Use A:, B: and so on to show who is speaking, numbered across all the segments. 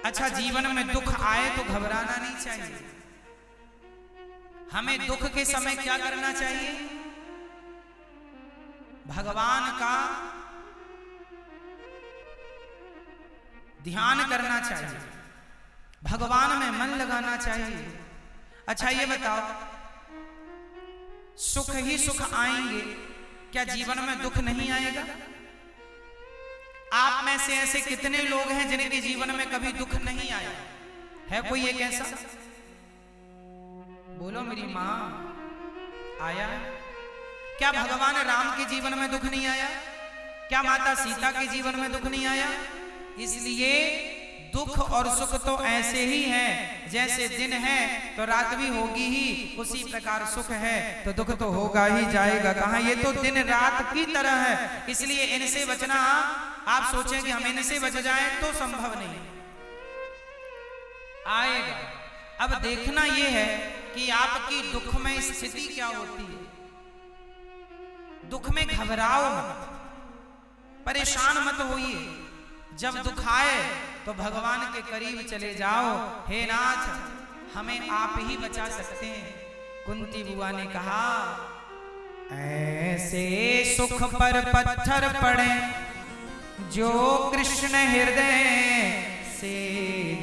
A: अच्छा, जीवन में दुख आए तो घबराना नहीं चाहिए। हमें दुख के समय क्या करना चाहिए? भगवान का ध्यान करना चाहिए, भगवान में मन लगाना चाहिए। अच्छा ये बताओ, सुख ही सुख आएंगे, क्या जीवन में दुख नहीं आएगा? आप में से ऐसे कितने लोग हैं जिनके जीवन में कभी दुख नहीं आया है? कोई एक ऐसा? बोलो मेरी मां, आया? क्या भगवान राम के जीवन में दुख नहीं आया? क्या माता सीता के जीवन में दुख नहीं आया? इसलिए दुख और सुख तो ऐसे ही हैं, जैसे दिन है तो रात भी होगी ही, उसी प्रकार सुख है तो दुख तो होगा ही जाएगा। कहां ये तो दिन रात की तरह है, इसलिए इनसे बचना, आप सोचें कि हम इनसे बच जाएं तो संभव नहीं, आएगा। अब देखना यह है कि आपकी दुख में स्थिति क्या होती है। दुख में घबराओ मत, परेशान मत होइए। जब दुख आए तो भगवान के करीब चले जाओ, हे नाथ हमें आप ही बचा सकते हैं। कुंती बुआ ने कहा, ऐसे सुख पर पत्थर पड़े जो कृष्ण हृदय से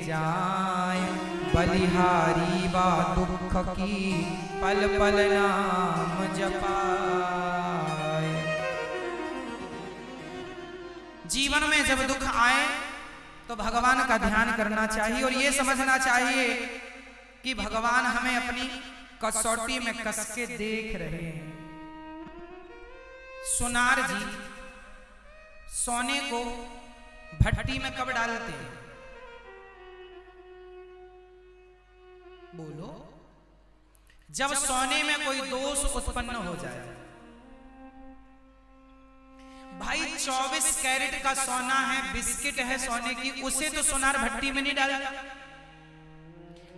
A: जाए, बलिहारी बा दुख की पल पल नाम जपाए। जीवन में जब दुख आए तो भगवान का ध्यान करना चाहिए और यह समझना चाहिए कि भगवान हमें अपनी कसौटी में कस के देख रहे हैं। सोनार जी सोने को भट्टी में कब डालते हैं? बोलो। जब सोने में कोई दोष उत्पन्न हो जाए। भाई 24 कैरेट का सोना है, बिस्किट है सोने की, उसे तो सोनार भट्टी में नहीं डालेगा,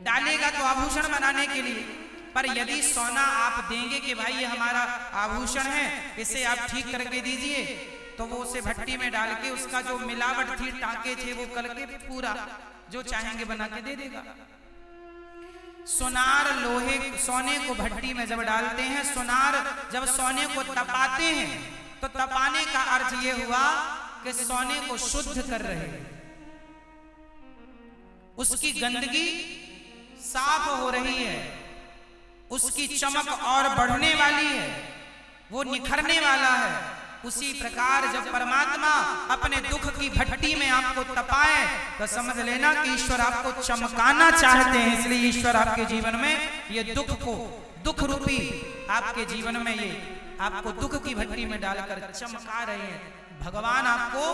A: डालेगा तो आभूषण बनाने के लिए। पर यदि सोना आप देंगे कि भाई ये हमारा आभूषण है, इसे आप ठीक करके दीजिए, तो वो उसे भट्टी में डाल के उसका जो मिलावट थी, टाके थे, वो करके पूरा जो चाहेंगे बना के दे देगा। सोनार लोहे सोने को भट्टी में जब डालते हैं, सोनार जब सोने को तपाते हैं तो तपाने का अर्थ यह हुआ कि सोने को शुद्ध कर रहे हैं, उसकी गंदगी साफ हो रही है, उसकी चमक और बढ़ने वाली है, वो निखरने वाला है। उसी प्रकार जब परमात्मा अपने दुख की भट्टी में आपको तपाए तो समझ लेना कि ईश्वर आपको चमकाना चाहते हैं। इसलिए ईश्वर आपके जीवन में ये दुख को, दुख रूपी आपके जीवन में ये आपको दुख की भट्टी में डालकर चमका रहे हैं। भगवान आपको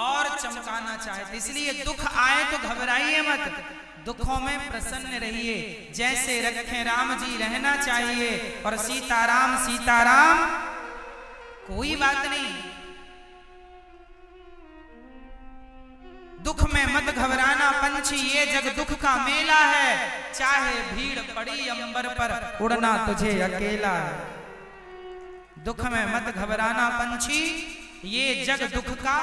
A: और चमकाना चाहते, इसलिए दुख आए तो घबराइए मत, दुखों में प्रसन्न रहिए। जैसे रखे राम जी रहना चाहिए और सीताराम सीताराम, कोई बात नहीं। दुख में मत घबराना पंछी, ये जग दुख का मेला है, चाहे भीड़ पड़ी अंबर पर उड़ना तुझे अकेला है। दुख में मत घबराना पंछी, ये जग दुख का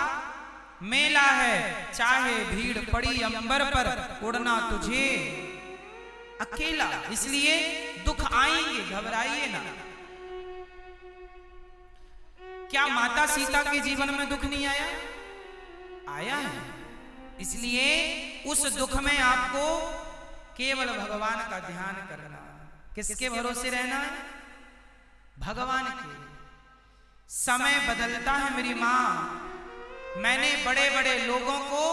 A: मेला है, चाहे भीड़ पड़ी अंबर पर उड़ना तुझे अकेला। इसलिए दुख आएंगे, घबराइए ना। क्या माता सीता के जीवन में दुख नहीं आया? आया है। इसलिए उस दुख में आपको केवल भगवान का ध्यान करना। किसके भरोसे रहना है? भगवान के। समय बदलता है मेरी मां। मैंने बड़े बड़े लोगों को,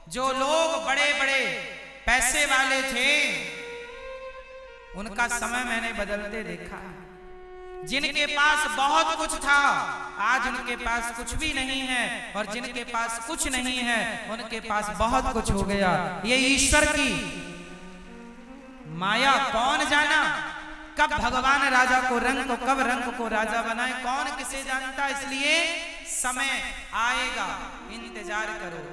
A: जो लोग बड़े बड़े पैसे वाले थे, उनका समय मैंने बदलते देखा। जिनके पास बहुत कुछ था, आज उनके पास कुछ भी नहीं है, और जिनके पास कुछ नहीं है उनके पास बहुत कुछ हो गया। ये ईश्वर की माया, कौन जाना कब भगवान राजा को कब रंग को राजा बनाए, कौन किसे जानता। इसलिए समय आएगा, इंतजार करो,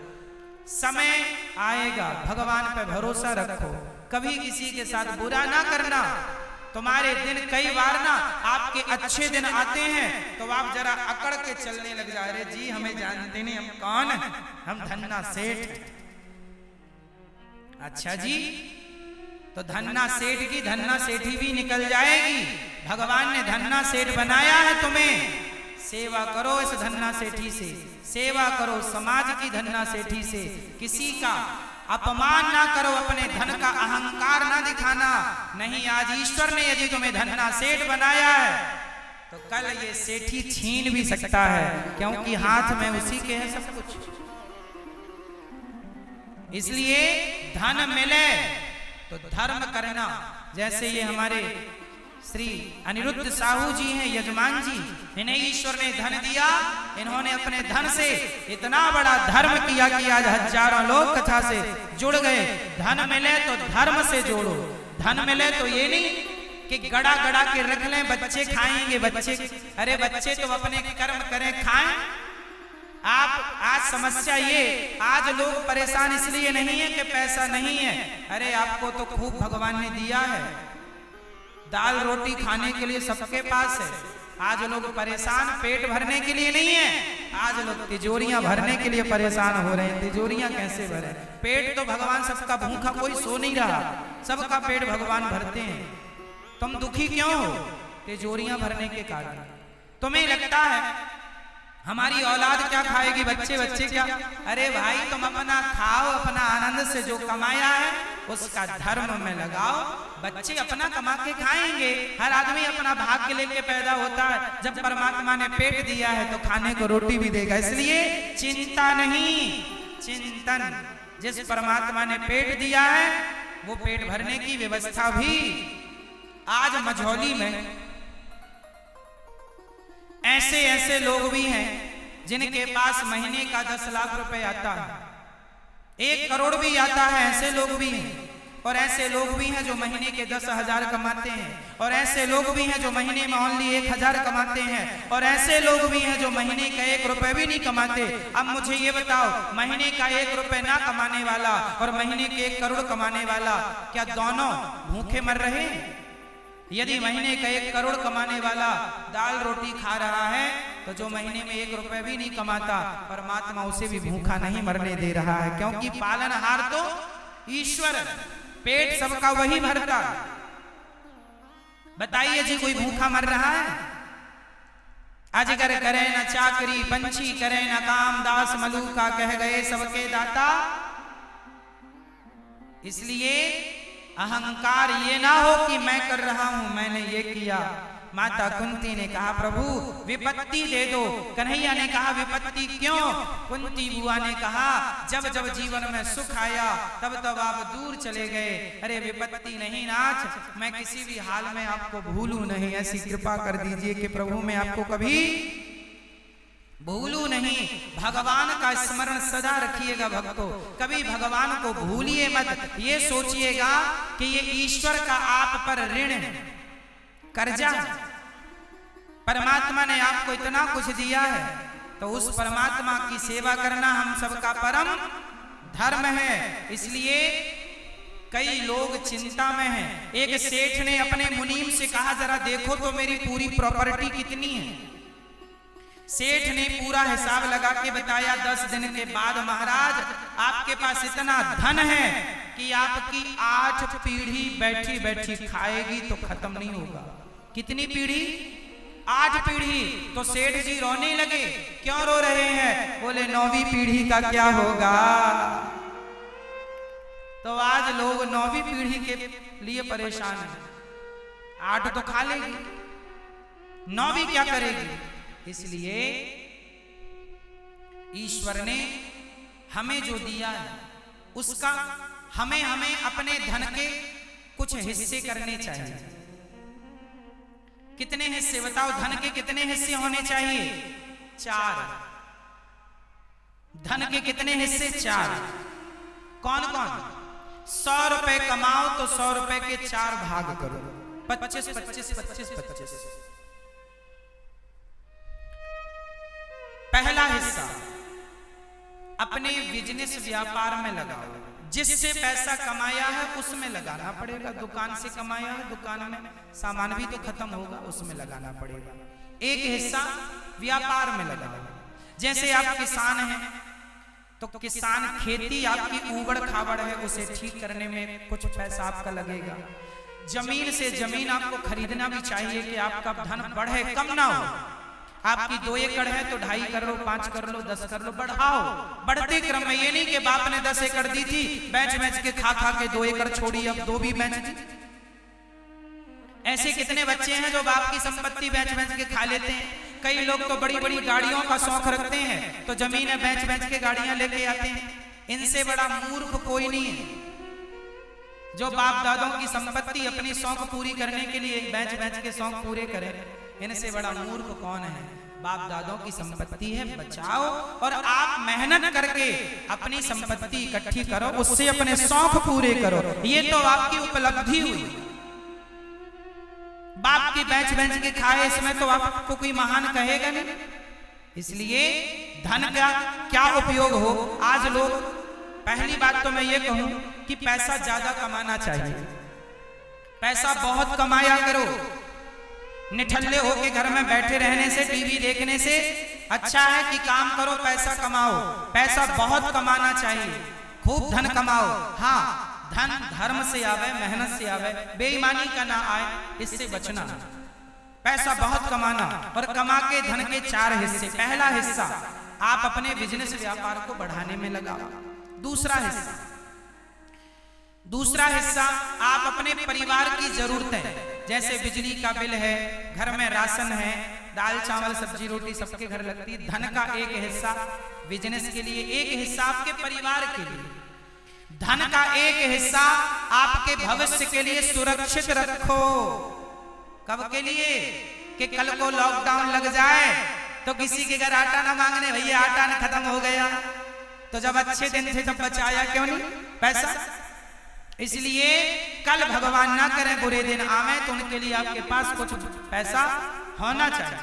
A: समय आएगा, भगवान पे भरोसा रखो, कभी किसी के साथ बुरा ना करना। तुम्हारे दिन कई बार ना आपके अच्छे दिन आते हैं तो आप जरा अकड़ के चलने लग जा रहे, जी हमें जानते नहीं, हम कौन है, हम धन्ना सेठ, अच्छा जी, तो धन्ना सेठ की धन्ना सेठी भी निकल जाएगी। भगवान ने धन्ना सेठ बनाया है तुम्हें, सेवा करो इस धन्ना सेठी से, सेवा करो समाज की धन्ना सेठी से। किसी का अपमान ना करो, अपने धन का अहंकार ना दिखाना। नहीं, आज ईश्वर ने यदि तुम्हें धन्ना सेठ बनाया है तो कल ये सेठी छीन भी सकता है, क्योंकि हाथ में उसी के है सब कुछ। इसलिए धन मिले तो धर्म करना। जैसे ये हमारे श्री अनिरुद्ध साहू जी हैं, यजमान जी, इन्हें ईश्वर ने धन दिया, इन्होंने अपने धन से इतना बड़ा धर्म किया कि आज हजारों लोग कथा से जुड़ गए। धन मिले तो धर्म से जोड़ो। धन मिले तो ये नहीं कि गड़ा गड़ा के रख लें, बच्चे खाएंगे बच्चे, अरे बच्चे तो अपने कर्म करें खाएं। आप आज समस्या ये, आज लोग परेशान इसलिए नहीं है कि पैसा नहीं है। अरे आपको तो खूब भगवान ने दिया है, दाल रोटी खाने के लिए सबके पास है। आज लोग परेशान पेट भरने के लिए नहीं है, आज लोग तिजोरियां भरने के लिए परेशान हो रहे हैं। तिजोरियां कैसे भरे? पेट तो भगवान सबका, भूखा कोई सो नहीं रहा, सबका पेट भगवान भरते हैं। तुम दुखी क्यों हो? तिजोरियां भरने के कारण। तुम्हें लगता है हमारी औलाद क्या खाएगी, बच्चे क्या? अरे भाई तुम अपना खाओ, अपना आनंद से जो कमाया है उसका धर्म में लगाओ, बच्चे अपना कमा के खाएंगे। हर आदमी अपना भाग्य लेके पैदा होता है, जब परमात्मा ने पेट दिया है तो खाने को रोटी भी देगा। इसलिए चिंता नहीं, चिंतन। जिस परमात्मा ने पेट दिया है वो पेट भरने की व्यवस्था भी। आज मझौली में ऐसे ऐसे लोग भी हैं जिनके पास महीने का 10 लाख रुपए आता है, 1 करोड़ भी आता है, ऐसे लोग भी हैं। और ऐसे लोग भी हैं जो महीने के 10,000 कमाते हैं, और ऐसे लोग भी हैं जो महीने में ओनली 1,000 कमाते हैं, और ऐसे लोग भी हैं जो महीने का 1 रुपए भी नहीं कमाते। अब मुझे ये बताओ, महीने का 1 रुपए ना कमाने वाला और महीने के 1 करोड़ कमाने वाला, क्या दोनों भूखे मर रहे हैं? यदि महीने का 1 करोड़ कमाने वाला दाल रोटी खा रहा है तो जो महीने में 1 रुपए भी नहीं कमाता, परमात्मा उसे भी भूखा नहीं मरने दे रहा है, क्योंकि पालनहार तो ईश्वर, पेट सबका वही भरता। बताइए जी, कोई भूखा मर रहा है? अजगर करे न चाकरी, पंछी करे न काम, दास मलूका कह गए सबके दाता। इसलिए अहंकार ये ना हो कि मैं कर रहा हूं, मैंने ये किया। माता कुंती ने कहा प्रभु विपत्ति दे दो, कन्हैया ने कहा विपत्ति क्यों? कुंती बुआ ने कहा जब जब जीवन में सुख आया तब तब आप दूर चले गए। अरे विपत्ति नहीं नाथ, मैं किसी भी हाल में आपको भूलूं नहीं, ऐसी कृपा कर दीजिए कि प्रभु मैं आपको कभी भूलू नहीं। भगवान का स्मरण सदा रखिएगा भक्तों, कभी भगवान को भूलिए मत। ये सोचिएगा कि ये ईश्वर का आप पर ऋण है, कर्जा। परमात्मा ने आपको इतना कुछ दिया है तो उस परमात्मा की सेवा करना हम सबका परम धर्म है। इसलिए कई लोग चिंता में हैं। एक सेठ ने अपने मुनीम से कहा जरा देखो तो मेरी पूरी प्रॉपर्टी कितनी है। सेठ ने पूरा हिसाब लगा के बताया 10 दिन के बाद महाराज आपके पास इतना धन है कि आपकी 8 पीढ़ी बैठी बैठी खाएगी तो खत्म नहीं होगा। कितनी पीढ़ी? 8 पीढ़ी। तो सेठ जी रोने लगे। क्यों रो रहे हैं? बोले 9वीं पीढ़ी का क्या होगा। तो आज लोग 9वीं पीढ़ी के लिए परेशान हैं। 8 तो खा लेगी, 9वीं क्या करेगी। इसलिए ईश्वर ने हमें जो दिया है उसका हमें अपने धन के कुछ हिस्से करने चाहिए। कितने हिस्से बताओ? धन के कितने हिस्से होने चाहिए? 4। धन के कितने हिस्से? 4। कौन कौन? 100 रुपए कमाओ तो 100 रुपए के 4 भाग करो, 25 25 25 25। पहला हिस्सा अपने बिजनेस व्यापार में लगाओ, जिससे पैसा कमाया है उसमें लगाना पड़ेगा। दुकान से कमाया है, दुकान में सामान भी तो खत्म होगा, उसमें लगाना पड़ेगा। एक हिस्सा व्यापार में लगाओ। जैसे आप किसान हैं, तो किसान खेती आपकी ऊबड़ खाबड़ है, उसे ठीक करने में कुछ पैसा आपका लगेगा। जमीन से जमीन आपको खरीदना भी चाहिए कि आपका धन बढ़े, कम ना हो। आपकी 2 एकड़ है तो 2.5 कर लो, 5 कर लो, 10 कर लो, बढ़ाओ। बढ़ते क्रम में ये नहीं कि बाप ने 10 एकड़ दी थी, बेच के खा के 2 एकड़ छोड़ी, अब 2 भी बेच दी। ऐसे कितने बच्चे हैं जो बाप की संपत्ति बेच के खा लेते हैं। कई लोग तो बड़ी बड़ी गाड़ियों का शौक रखते हैं, तो जमीन बेच के गाड़ियां लेके आते हैं। इनसे बड़ा मूर्ख कोई नहीं है जो बाप दादों की संपत्ति अपनी शौक पूरी करने के लिए बेच के शौक पूरे करे। इनसे बड़ा मूर्ख कौन है? बाप दादों की संपत्ति है, बचाओ और आप मेहनत करके अपनी संपत्ति इकट्ठी करो, उससे अपने शौक पूरे करो। ये तो आपकी उपलब्धि हुई। बाप की बेच के खाए, इसमें तो आपको कोई महान कहेगा नहीं। इसलिए धन का क्या उपयोग हो। आज लोग, पहली बात तो मैं ये कहूं कि पैसा ज्यादा कमाना चाहिए। पैसा बहुत कमाया करो। निठल्ले होके घर में बैठे रहने से, टीवी देखने से अच्छा है कि काम करो, पैसा कमाओ। पैसा बहुत कमाना चाहिए, खूब धन कमाओ। हाँ, धन धर्म से आवे, मेहनत से आवे, बेईमानी का ना आए, इससे बचना। पैसा बहुत कमाना और कमा के धन के 4 हिस्से। पहला हिस्सा आप अपने बिजनेस व्यापार को बढ़ाने में लगाओ। दूसरा हिस्सा आप अपने परिवार की जरूरतें, जैसे बिजली का बिल है, घर में राशन है, दाल चावल सब्जी रोटी सबके घर लगती है। धन का एक हिस्सा बिजनेस के लिए, एक हिस्सा आपके परिवार के लिए। धन का एक हिस्सा आपके भविष्य के लिए सुरक्षित रखो। कब के लिए? कि कल को लॉकडाउन लग जाए तो किसी के घर आटा ना मांगने, भैया आटा ना खत्म हो गया, तो जब अच्छे दिन थे तब बचाया क्यों नहीं पैसा। इसलिए कल भगवान ना करे बुरे दिन आवे तो उनके लिए आपके पास कुछ पैसा होना चाहिए।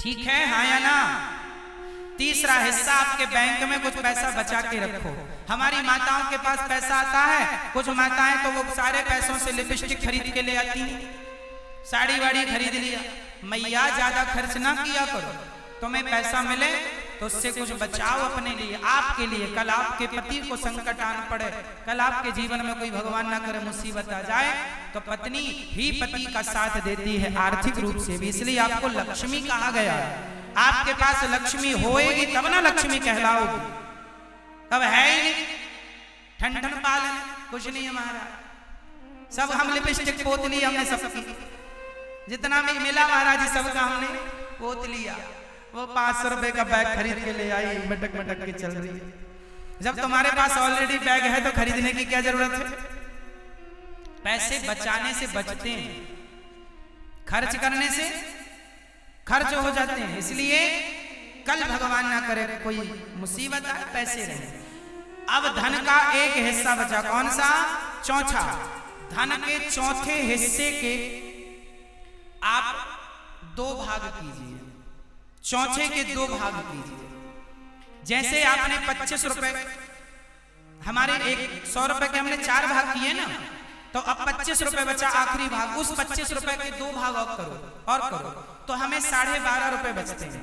A: ठीक है, हाँ या ना? तीसरा हिस्सा आपके बैंक में कुछ पैसा बचा के रखो। हमारी माताओं के पास पैसा आता है, कुछ माताएं तो वो सारे पैसों से लिपस्टिक खरीद के ले आती हैं, साड़ी वाड़ी खरीद लिया। मैया ज्यादा खर्च ना किया करो, तुम्हें पैसा मिले तो उससे कुछ बचाओ अपने लिए, आपके लिए। कल आपके पति को संकट आन पड़े, कल आपके जीवन में कोई भगवान ना करे मुसीबत आ जाए, तो पत्नी ही पति का साथ देती है आर्थिक रूप से भी। इसलिए आपको लक्ष्मी कहा गया। आपके पास लक्ष्मी होएगी तब ना लक्ष्मी कहलाओगी। अब है ही नहीं, ठंडन पाल है, कुछ नहीं हमारा, सब हम लिपस्टिक पोत ली हमने, सबकी जितना भी मिला महाराज जी सबका हमने पोत लिया। वो 500 रुपए का बैग खरीद के ले आई, मटक के चल रही है। जब तुम्हारे पास ऑलरेडी बैग है तो खरीदने की क्या जरूरत है? पैसे बचाने से बचते हैं, खर्च करने से खर्च हो जाते हैं। इसलिए कल भगवान ना करे कोई मुसीबत आए, पैसे रहे। अब धन का एक हिस्सा बचा, कौन सा? चौथा। धन के चौथे हिस्से के आप 2 भाग कीजिए, चौथे के 2 भाग कीजिए। जैसे आपने 25 रुपए, हमारे 100 रुपए के हमने 4 भाग किए ना, तो अब 25 रुपए बचा आखिरी भाग। उस 25 रुपए के 2 भाग और करो तो हमें 12.5 रुपए बचते हैं।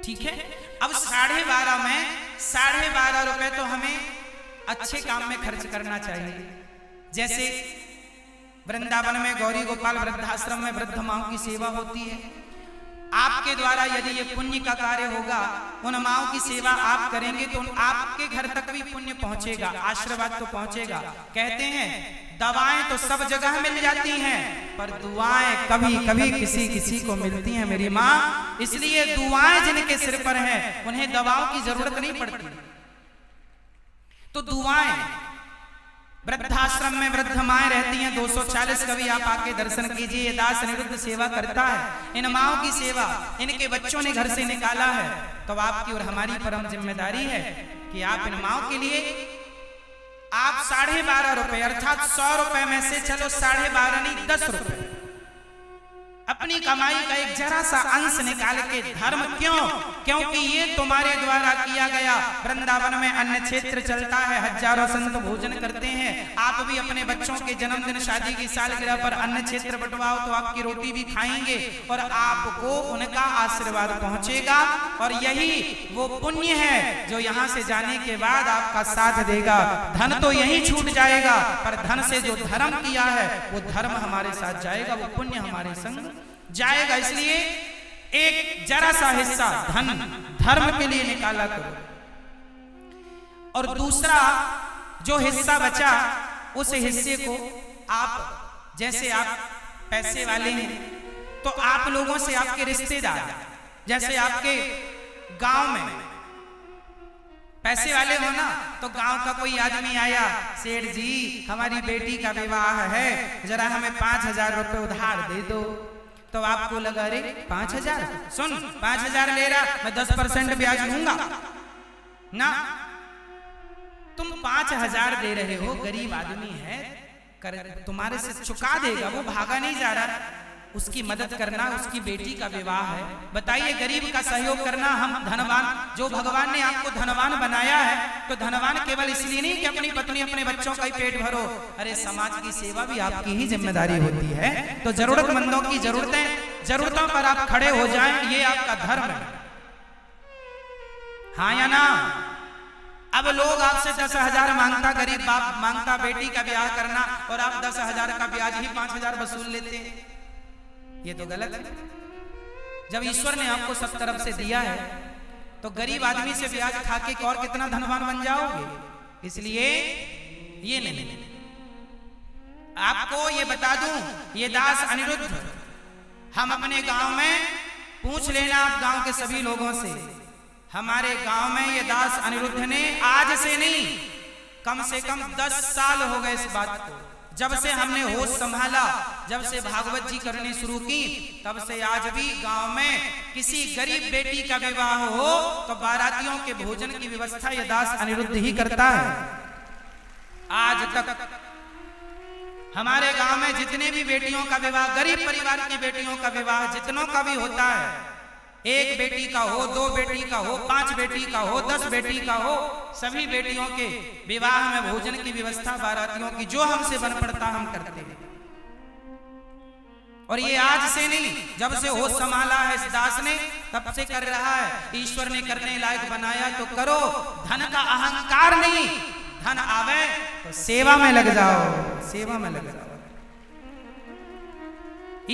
A: ठीक है, अब 12.5 में 12.5 रुपए तो हमें अच्छे काम में खर्च करना चाहिए। जैसे वृंदावन में गौरी गोपाल वृद्धाश्रम में वृद्ध माओं की सेवा होती है। आपके द्वारा यदि ये पुण्य का कार्य होगा, उन माओं की सेवा आप करेंगे तो आपके घर तक भी पुण्य पहुंचेगा, आशीर्वाद तो पहुंचेगा। कहते हैं दवाएं तो सब जगह मिल जाती हैं, पर दुआएं कभी कभी किसी को मिलती हैं मेरी माँ। इसलिए दुआएं जिनके सिर पर हैं उन्हें दवाओं की जरूरत नहीं पड़ती। तो दुआएं, वृद्धाश्रम में वृद्ध माएं रहती हैं 240, कभी आप आके दर्शन कीजिए। दास निरुद्ध सेवा करता है, इन माओं की सेवा इनके बच्चों ने घर से निकाला है, तो आपकी और हमारी परम जिम्मेदारी है कि आप इन माओं के लिए आप 12.5 रुपए अर्थात 100 रुपए में से चलो 12.5 नहीं 10 रुपए अपनी कमाई का एक जरा सा अंश निकाल के धर्म क्यों क्योंकि ये तुम्हारे द्वारा किया गया। वृंदावन में अन्न क्षेत्र चलता है, हजारों संत भोजन करते हैं। आप भी अपने बच्चों के जन्मदिन, शादी की सालगिरह पर अन्न क्षेत्र बंटवाओ तो आपकी रोटी भी खाएंगे और आपको उनका आशीर्वाद पहुंचेगा। और यही वो पुण्य है जो यहाँ से जाने के बाद आपका साथ देगा। धन तो यही छूट जाएगा, पर धन से जो धर्म किया है वो धर्म हमारे साथ जाएगा, वो पुण्य हमारे संग जाएगा। इसलिए एक जरा सा हिस्सा धन धर्म के लिए निकाला करो, और दूसरा जो हिस्सा बचा उस हिस्से को आप, जैसे आप पैसे वाले हैं तो आप लोगों से आपके रिश्तेदार, जैसे आपके गांव में पैसे वाले हो ना, तो गांव का कोई आदमी आया, सेठ जी हमारी बेटी का विवाह है, जरा हमें 5,000 रुपए उधार दे दो। तो आपको लगा अरे 5,000, सुन 5,000 ले रहा, मैं 10% ब्याज लूंगा ना। तुम 5,000 दे रहे हो, गरीब आदमी है, तुम्हारे से चुका देगा, वो भागा नहीं जा रहा, उसकी मदद करना, उसकी बेटी का विवाह है। बताइए, गरीब का सहयोग करना। हम धनवान, जो भगवान ने आपको धनवान बनाया है, तो धनवान केवल इसलिए नहीं कि अपनी पत्नी अपने बच्चों का ही पेट भरो, अरे समाज की सेवा भी आपकी ही जिम्मेदारी होती है। तो जरूरतमंदों की जरूरतों पर आप खड़े हो जाएं, ये आपका धर्म है, हाँ या ना। अब लोग आपसे 10,000 मांगता, गरीब बाप मांगता बेटी का ब्याह करना, और आप 10,000 का ब्याज ही 5,000 वसूल लेते हैं, ये तो गलत है। जब ईश्वर ने आपको सब तरफ से दिया है तो गरीब आदमी से ब्याज खा के और कितना धनवान बन जाओगे। इसलिए ये नहीं, आपको ये बता दूं, ये दास अनिरुद्ध, हम अपने गांव में पूछ लेना आप गांव के सभी लोगों से, हमारे गांव में ये दास अनिरुद्ध ने आज से नहीं, कम से कम 10 साल हो गए इस बात को, जब से हमने होश संभाला, जब से भागवत जी करनी शुरू की, तब से आज भी गांव में किसी गरीब बेटी का विवाह हो तो बारातियों के भोजन की व्यवस्था ये दास अनिरुद्ध ही करता है। आज तक हमारे गांव में जितने भी बेटियों का विवाह, गरीब परिवार की बेटियों का विवाह जितनों का भी होता है, 1 बेटी का हो, 2 बेटी का हो, 5 बेटी का हो, 10 बेटी का हो, सभी बेटियों के विवाह में भोजन की व्यवस्था बारातियों की जो हमसे बन पड़ता हम करते हैं। और ये आज से नहीं, जब से होश संभाला है इस दास ने तब से कर रहा है। ईश्वर ने करने लायक बनाया तो करो, धन का अहंकार नहीं, धन आवे तो सेवा में लग जाओ, सेवा में लग जाओ।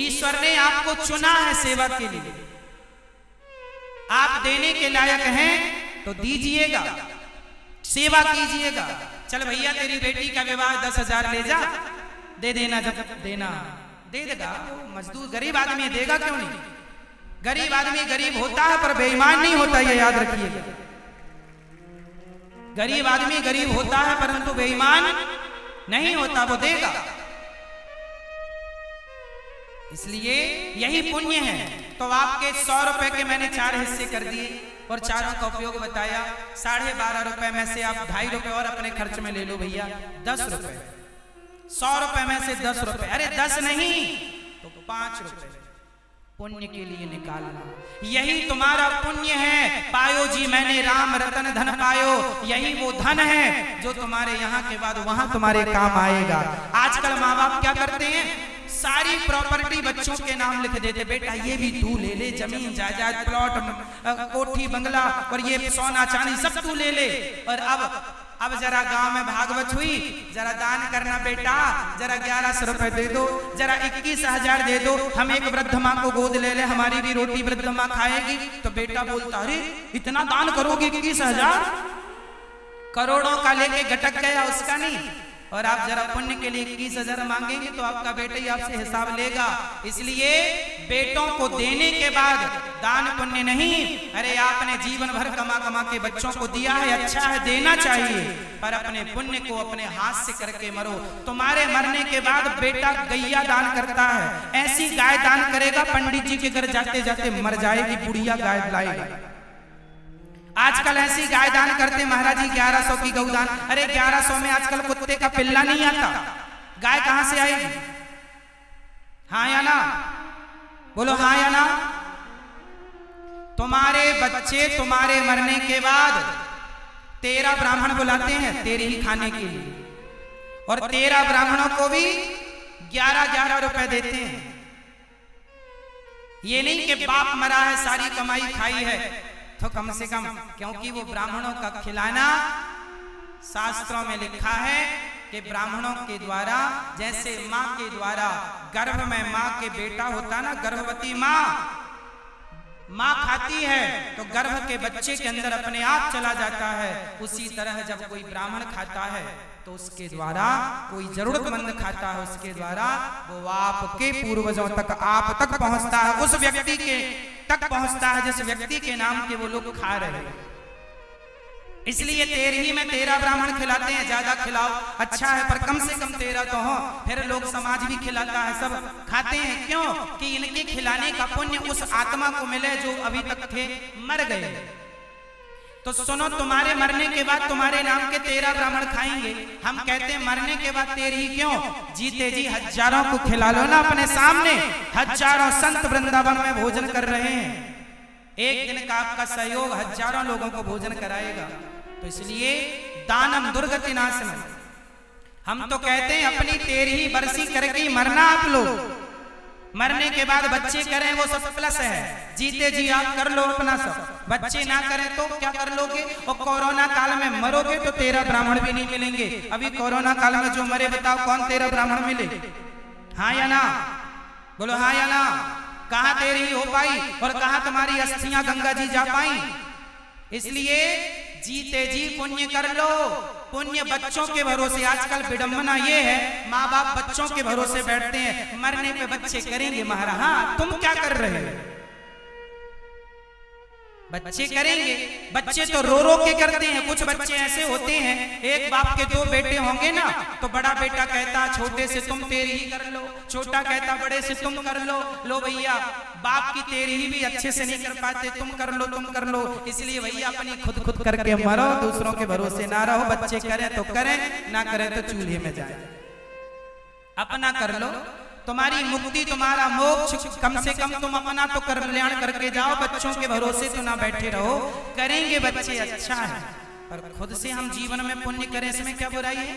A: ईश्वर ने आपको चुना है सेवा के लिए, आप देने के लायक हैं तो दीजिएगा, सेवा कीजिएगा। चल भैया तेरी बेटी का विवाह 10,000 ले जा, दे देना, जब देना दे देगा। मजदूर गरीब आदमी देगा क्यों नहीं? गरीब आदमी गरीब होता है पर बेईमान नहीं होता, ये याद रखिएगा। गरीब आदमी गरीब होता है परंतु बेईमान नहीं होता, वो देगा। इसलिए यही पुण्य है। तो आपके 100 रुपए के मैंने 4 हिस्से कर दिए और चारों का उपयोग बताया। 12.5 रुपए में से आप 2.5 रुपए और अपने खर्च में ले लो भैया, 10 रुपए। 100 रुपए में से 10 रुपए, अरे 10 नहीं तो 5 रुपए पुण्य के लिए निकालना। यही तुम्हारा पुण्य है। पायो जी मैंने राम रतन धन पायो, यही वो धन है जो तुम्हारे यहाँ के बाद वहां तुम्हारे काम आएगा। आजकल माँ बाप क्या करते हैं, सारी प्रॉपर्टी बच्चों के नाम लिख देते, बेटा ये भी तू ले ले, जमीन जायदाद प्लॉट कोठी बंगला और ये सोना चांदी सब तू ले ले। और अब जरा गांव में भागवत हुई, जरा दान करना बेटा, जरा 1100 रुपए दे दो, जरा 21,000 दे दो, हम एक वृद्ध माँ को गोद ले ले, हमारी भी रोटी वृद्ध माँ खाएगी। तो बेटा बोलता अरे इतना दान करोगे, 21,000 करोड़ों का लेके गटक गया, उसका नहीं। और आप जरा पुण्य के लिए 21,000 मांगेंगे तो आपका बेटा ही आपसे हिसाब लेगा। इसलिए बेटों को देने के बाद दान पुण्य नहीं, अरे आपने जीवन भर कमा कमा के बच्चों को दिया है, अच्छा है, देना चाहिए, पर अपने पुण्य को अपने हाथ से करके मरो। तुम्हारे मरने के बाद बेटा गैया दान करता है, ऐसी गाय दान करेगा पंडित जी के घर जाते जाते मर जाएगी, बुढ़िया गाय लाएगा। आजकल ऐसी गाय दान करते महाराज जी 1100 की गौदान, अरे 1100 में आजकल कुत्ते का पिल्ला नहीं आता, गाय कहां से आएगी? हाँ या ना? बोलो हाँ या ना? तुम्हारे बच्चे तुम्हारे मरने के बाद 13 ब्राह्मण बुलाते हैं तेरे ही खाने के लिए, और 13 ब्राह्मणों को भी 11-11 रुपए देते हैं। ये नहीं कि बाप मरा है सारी कमाई खाई है, तो कम से कम, क्योंकि वो ब्राह्मणों का खिलाना शास्त्रों में लिखा है कि ब्राह्मणों के द्वारा, जैसे माँ के द्वारा गर्भ में माँ के बेटा होता ना, गर्भवती माँ खाती है तो गर्भ के बच्चे के अंदर अपने आप चला जाता है, उसी तरह जब कोई ब्राह्मण खाता है तो उसके द्वारा, कोई जरूरतमंद खाता है उसके द्वारा वो आपके पूर्वजों तक, आप तक पहुंचता है, उस व्यक्ति के तक पहुंचता है जिस व्यक्ति के नाम के वो लोग खा रहे हैं। इसलिए 13 में 13 ब्राह्मण खिलाते हैं। ज्यादा खिलाओ अच्छा है, पर कम से कम 13 तो हो, फिर लोग समाज भी खिलाता है, सब खाते हैं। क्यों? कि इनके खिलाने का पुण्य उस आत्मा को मिले जो अभी तक थे, मर गए। तो सुनो, तुम्हारे मरने के बाद तुम्हारे नाम के 13 ब्राह्मण खाएंगे। हम कहते हैं मरने के बाद 13 क्यों, जीते जी हजारों को खिला लो ना अपने सामने। हजारों संत वृंदावन में भोजन कर रहे हैं, एक दिन का आपका सहयोग हजारों लोगों को भोजन कराएगा। तो इसलिए दानम दुर्गति नाशनम, हम तो कहते हैं अपनी 13 बरसी करके मरना। आप लोग मरने के बाद बच्चे करें वो सब प्लस है, जीते जी आप कर लो अपना सब, बच्चे ना करें तो क्या कर लोगे? और कोरोना काल में मरोगे तो 13 ब्राह्मण भी नहीं मिलेंगे। अभी कोरोना काल में जो मरे बताओ कौन 13 ब्राह्मण मिले? हाँ या ना? बोलो हाँ या ना? कहाँ 13 हो पाई और कहाँ तुम्हारी अस्थियां गंगा जी जा पाई? इसलिए जीते जी पुण्य कर लो, पुण्य बच्चों के भरोसे। आजकल विडंबना ये है, माँ बाप बच्चों के भरोसे बैठते हैं, मरने पे बच्चे करेंगे महाराज। हाँ, तुम क्या कर रहे हो? बच्चे करेंगे, बच्चे तो रो रो के करते हैं। कुछ बच्चे ऐसे होते हैं, एक बाप के 2 बेटे होंगे ना, तो बड़ा बेटा कहता छोटे से तुम 13 कर लो, छोटा कहता बड़े से तुम कर लो। लो भैया, बाप की 13 भी अच्छे से नहीं कर पाते, तुम कर लो, तुम कर लो। इसलिए भैया अपनी खुद करके मरो, दूसरों के भरोसे ना रहो। बच्चे करें तो करें, ना करें तो चूल्हे में जाए। अपना कर लो, तुम्हारी मुक्ति, तुम्हारा मोक्ष, कम से कम तुम अपना तो कल्याण करके जाओ। बच्चों के भरोसे तो ना बैठे रहो। करेंगे बच्चे अच्छा है, पर खुद से हम जीवन में पुण्य करें, इसमें क्या बुराई है?